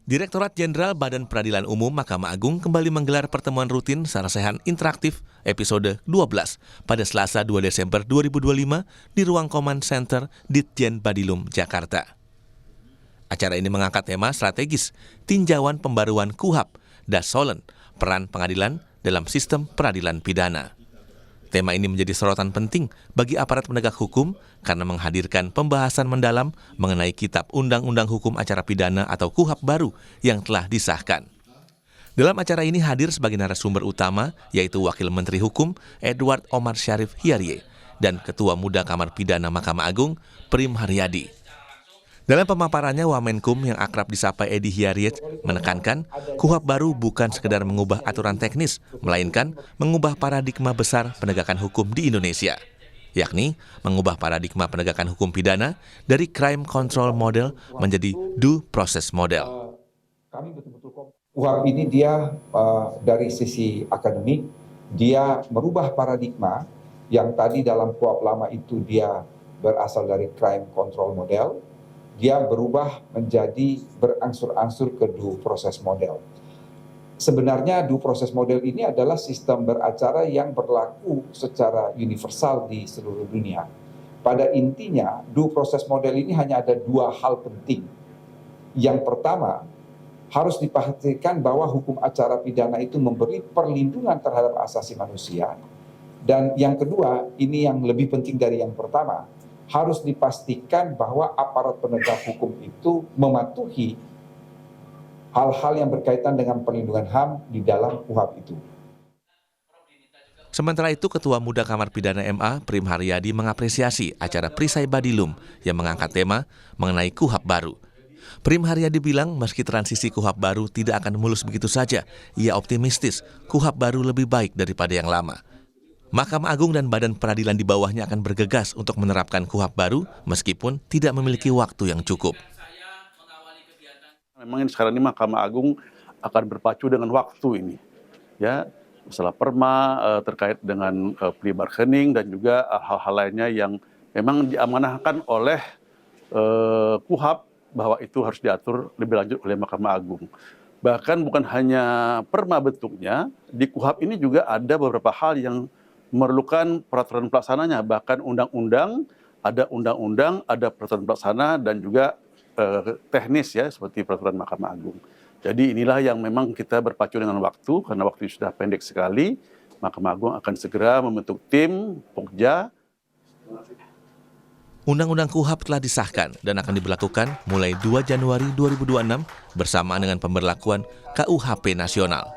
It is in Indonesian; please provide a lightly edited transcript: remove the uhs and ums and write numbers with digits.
Direktorat Jenderal Badan Peradilan Umum Mahkamah Agung kembali menggelar pertemuan rutin Sarasehan Interaktif episode 12 pada Selasa 2 Desember 2025 di Ruang Command Center Ditjen Badilum, Jakarta. Acara ini mengangkat tema strategis tinjauan pembaruan KUHP, Dasolen, peran pengadilan dalam sistem peradilan pidana. Tema ini menjadi sorotan penting bagi aparat penegak hukum karena menghadirkan pembahasan mendalam mengenai Kitab Undang-Undang Hukum Acara Pidana atau KUHP baru yang telah disahkan. Dalam acara ini hadir sebagai narasumber utama yaitu Wakil Menteri Hukum Edward Omar Syarif Hiarie dan Ketua Muda Kamar Pidana Mahkamah Agung Prim Haryadi. Dalam pemaparannya, Wamenkum yang akrab disapa Edi Hiarie menekankan KUHP baru bukan sekedar mengubah aturan teknis, melainkan mengubah paradigma besar penegakan hukum di Indonesia, yakni mengubah paradigma penegakan hukum pidana dari crime control model menjadi due process model. KUHP ini dia dari sisi akademik, dia merubah paradigma yang tadi dalam KUHP lama itu dia berasal dari crime control model. Dia berubah menjadi berangsur-angsur ke due process model. Sebenarnya due process model ini adalah sistem beracara yang berlaku secara universal di seluruh dunia. Pada intinya, due process model ini hanya ada dua hal penting. Yang pertama, harus dipastikan bahwa hukum acara pidana itu memberi perlindungan terhadap asasi manusia. Dan yang kedua, ini yang lebih penting dari yang pertama, harus dipastikan bahwa aparat penegak hukum itu mematuhi hal-hal yang berkaitan dengan perlindungan HAM di dalam KUHP itu. Sementara itu, Ketua Muda Kamar Pidana MA, Prim Haryadi, mengapresiasi acara Perisai Badilum yang mengangkat tema mengenai KUHP baru. Prim Haryadi bilang meski transisi KUHP baru tidak akan mulus begitu saja, ia optimistis KUHP baru lebih baik daripada yang lama. Mahkamah Agung dan Badan Peradilan di bawahnya akan bergegas untuk menerapkan KUHP baru meskipun tidak memiliki waktu yang cukup. Memang sekarang ini Mahkamah Agung akan berpacu dengan waktu ini, ya, masalah perma terkait dengan plea bargaining dan juga hal-hal lainnya yang memang diamanahkan oleh KUHP bahwa itu harus diatur lebih lanjut oleh Mahkamah Agung. Bahkan bukan hanya perma bentuknya, di KUHP ini juga ada beberapa hal yang memerlukan peraturan pelaksananya, bahkan undang-undang, ada peraturan pelaksana dan juga teknis ya seperti peraturan Mahkamah Agung. Jadi inilah yang memang kita berpacu dengan waktu, karena waktu sudah pendek sekali. Mahkamah Agung akan segera membentuk tim Pokja. Undang-Undang KUHP telah disahkan dan akan diberlakukan mulai 2 Januari 2026 bersamaan dengan pemberlakuan KUHP nasional.